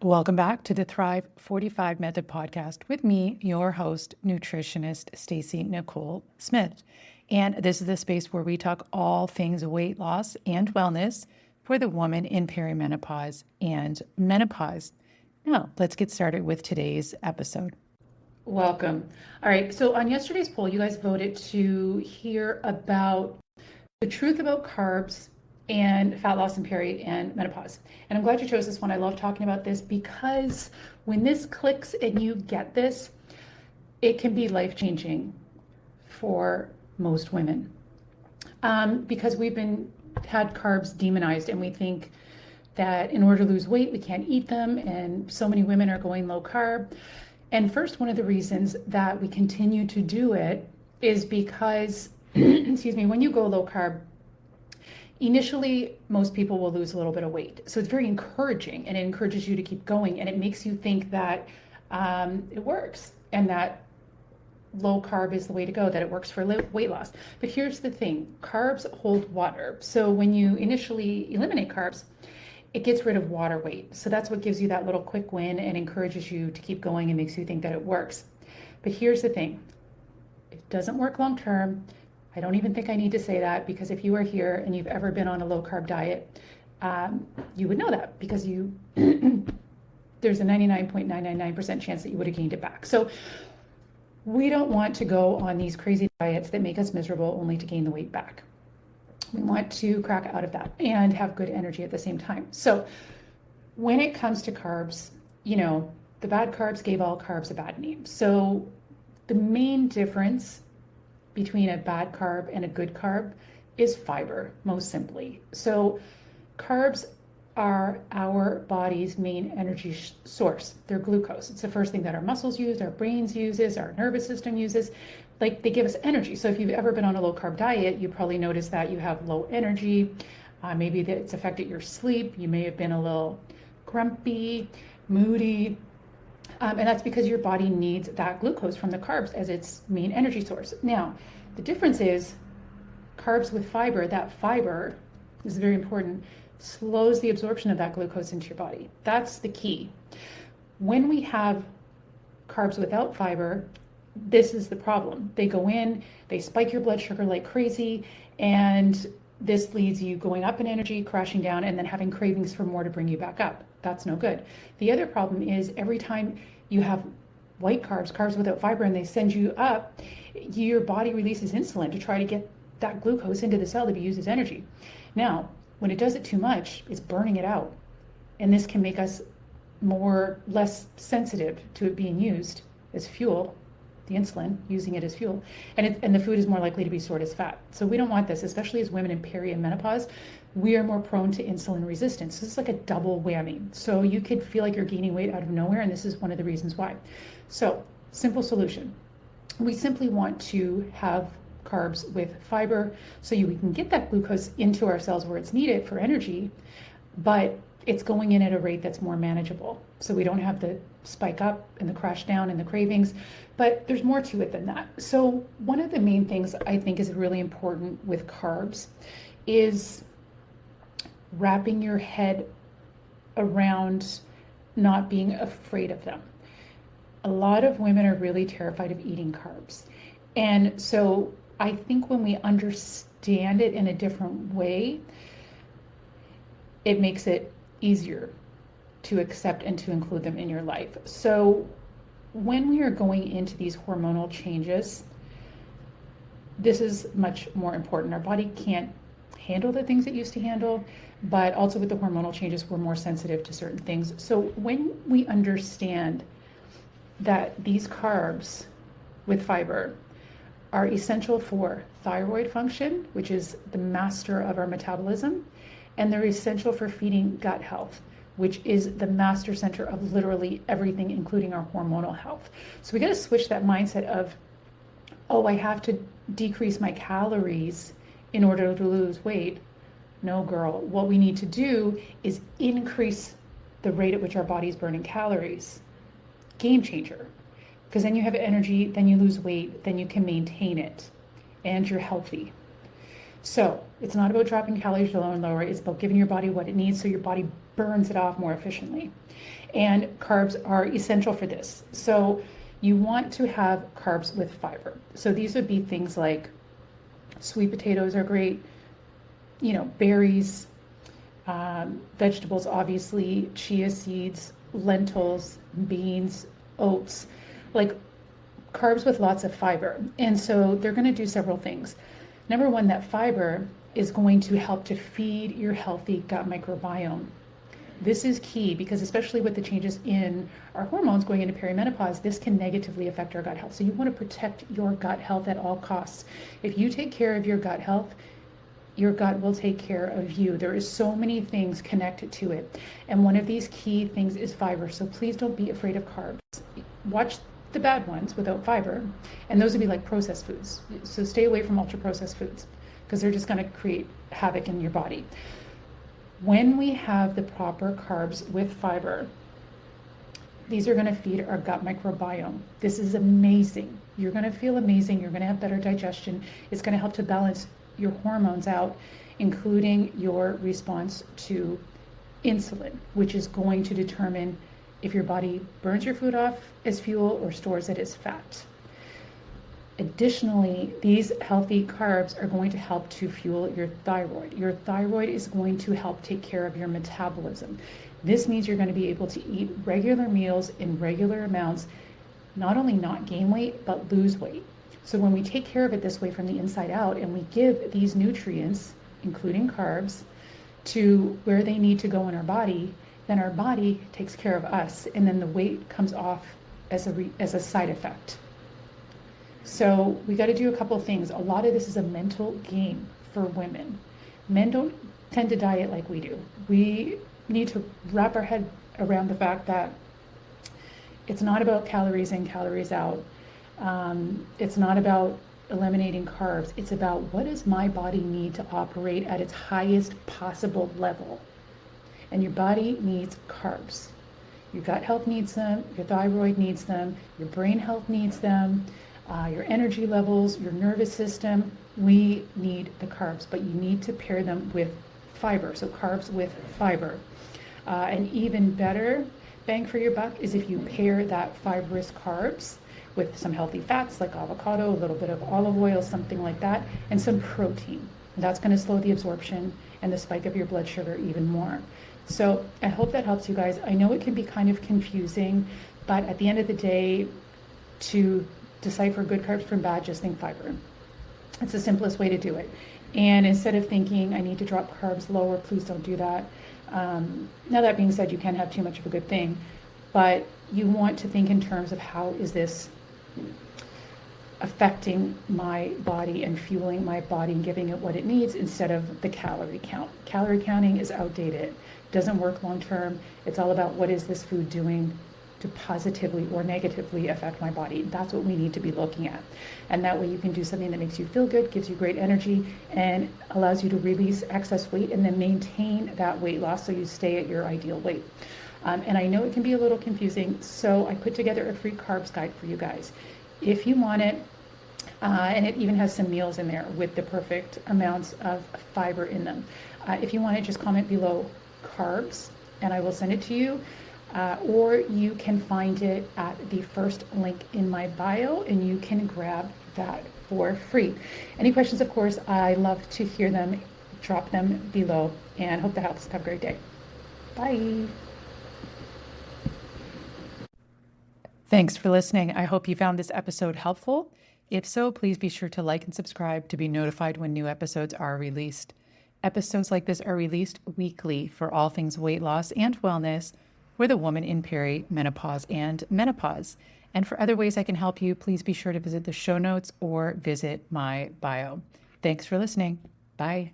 Welcome back to the Thrive 45 Method podcast with me, your host, nutritionist Stacey Nicole Smith. And this is the space where we talk all things weight loss and wellness for the woman in perimenopause and menopause. Now, let's get started with today's episode. Welcome. All right, so on yesterday's poll, you guys voted to hear about the truth about carbs and fat loss in peri and menopause. And I'm glad you chose this one. I love talking about this because when this clicks and you get this, it can be life-changing for most women. Because we've had carbs demonized and we think that in order to lose weight, we can't eat them. And so many women are going low carb. And first, one of the reasons that we continue to do it is because, when you go low carb, initially, most people will lose a little bit of weight. So it's very encouraging and it encourages you to keep going and it makes you think that it works and that low carb is the way to go, that it works for weight loss. But here's the thing, carbs hold water. So when you initially eliminate carbs, it gets rid of water weight. So that's what gives you that little quick win and encourages you to keep going and makes you think that it works. But here's the thing, it doesn't work long term. I don't even think I need to say that because if you are here and you've ever been on a low carb diet, you would know that because there's a 99.999% chance that you would have gained it back. So we don't want to go on these crazy diets that make us miserable only to gain the weight back. We want to crack out of that and have good energy at the same time. So when it comes to carbs, the bad carbs gave all carbs a bad name. So the main difference between a bad carb and a good carb is fiber, most simply. So carbs are our body's main energy source. They're glucose. It's the first thing that our muscles use, our brains uses, our nervous system uses. Like they give us energy. So if you've ever been on a low carb diet, you probably noticed that you have low energy. Maybe that it's affected your sleep. You may have been a little grumpy, moody. And that's because your body needs that glucose from the carbs as its main energy source. Now, the difference is carbs with fiber, that fiber is very important, slows the absorption of that glucose into your body. That's the key. When we have carbs without fiber, this is the problem. They go in, they spike your blood sugar like crazy, and this leads you going up in energy, crashing down, and then having cravings for more to bring you back up. That's no good. The other problem is every time you have white carbs, carbs without fiber, and they send you up, your body releases insulin to try to get that glucose into the cell to be used as energy. Now, when it does it too much, it's burning it out. And this can make us less sensitive to it being used as fuel, the insulin, using it as fuel, and the food is more likely to be stored as fat. So we don't want this, especially as women in peri and menopause. We are more prone to insulin resistance. So it's like a double whammy. So you could feel like you're gaining weight out of nowhere, and this is one of the reasons why. So simple solution. We simply want to have carbs with fiber so we can get that glucose into our cells where it's needed for energy, but it's going in at a rate that's more manageable. So we don't have the spike up and the crash down and the cravings, but there's more to it than that. So one of the main things I think is really important with carbs is wrapping your head around not being afraid of them. A lot of women are really terrified of eating carbs. And so I think when we understand it in a different way, it makes it easier to accept and to include them in your life. So when we are going into these hormonal changes, this is much more important. Our body can't handle the things it used to handle, but also with the hormonal changes, we're more sensitive to certain things. So when we understand that these carbs with fiber are essential for thyroid function, which is the master of our metabolism, and they're essential for feeding gut health, which is the master center of literally everything, including our hormonal health. So we got to switch that mindset of, I have to decrease my calories in order to lose weight. No, girl, what we need to do is increase the rate at which our body is burning calories. Game changer. Because then you have energy, then you lose weight, then you can maintain it, and you're healthy. So it's not about dropping calories lower and lower. It's about giving your body what it needs so your body burns it off more efficiently. And carbs are essential for this. So you want to have carbs with fiber. So these would be things like sweet potatoes are great, berries, vegetables, obviously, chia seeds, lentils, beans, oats, like carbs with lots of fiber. And so they're going to do several things. Number one, that fiber is going to help to feed your healthy gut microbiome. This is key because especially with the changes in our hormones going into perimenopause, this can negatively affect our gut health. So you want to protect your gut health at all costs. If you take care of your gut health, your gut will take care of you. There is so many things connected to it. And one of these key things is fiber. So please don't be afraid of carbs. Watch the bad ones without fiber. And those would be like processed foods. So stay away from ultra processed foods because they're just going to create havoc in your body. When we have the proper carbs with fiber, these are going to feed our gut microbiome. This is amazing. You're going to feel amazing. You're going to have better digestion. It's going to help to balance your hormones out, including your response to insulin, which is going to determine if your body burns your food off as fuel or stores it as fat. Additionally, these healthy carbs are going to help to fuel your thyroid. Your thyroid is going to help take care of your metabolism. This means you're going to be able to eat regular meals in regular amounts, not only not gain weight, but lose weight. So when we take care of it this way from the inside out and we give these nutrients, including carbs, to where they need to go in our body, then our body takes care of us, and then the weight comes off as a side effect. So we got to do a couple of things. A lot of this is a mental game for women. Men don't tend to diet like we do. We need to wrap our head around the fact that it's not about calories in, calories out. It's not about eliminating carbs. It's about what does my body need to operate at its highest possible level. And your body needs carbs. Your gut health needs them, your thyroid needs them, your brain health needs them, your energy levels, your nervous system. We need the carbs, but you need to pair them with fiber. So carbs with fiber. And even better bang for your buck is if you pair that fibrous carbs with some healthy fats like avocado, a little bit of olive oil, something like that, and some protein. That's going to slow the absorption and the spike of your blood sugar even more. So I hope that helps you guys. I know it can be kind of confusing, but at the end of the day, to decipher good carbs from bad, just think fiber. It's the simplest way to do it. And instead of thinking, I need to drop carbs lower, please don't do that. Now that being said, you can have too much of a good thing, but you want to think in terms of how is this affecting my body and fueling my body and giving it what it needs instead of the calorie count. Calorie counting is outdated, doesn't work long term. It's all about what is this food doing to positively or negatively affect my body. That's what we need to be looking at. And that way you can do something that makes you feel good, gives you great energy, and allows you to release excess weight and then maintain that weight loss so you stay at your ideal weight. And I know it can be a little confusing, so I put together a free carbs guide for you guys. If you want it, and it even has some meals in there with the perfect amounts of fiber in them. If you want it, just comment below carbs and I will send it to you. Or you can find it at the first link in my bio and you can grab that for free. Any questions, of course, I love to hear them. Drop them below and hope that helps. Have a great day. Bye. Thanks for listening. I hope you found this episode helpful. If so, please be sure to like and subscribe to be notified when new episodes are released. Episodes like this are released weekly for all things weight loss and wellness for the woman in perimenopause and menopause. And for other ways I can help you, please be sure to visit the show notes or visit my bio. Thanks for listening. Bye.